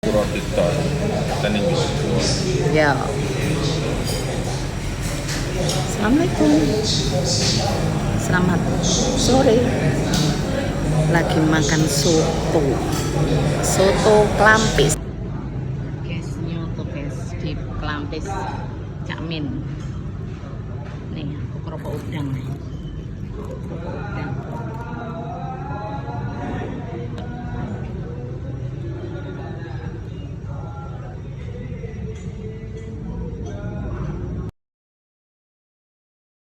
Roti ton, tening Ya. Assalamualaikum. Selamat sore. Lagi makan soto. Soto Klampis. Guys, nyoto guys di Klampis Cak Min. Nih, aku kerupuk udang nih. Kerupuk udang.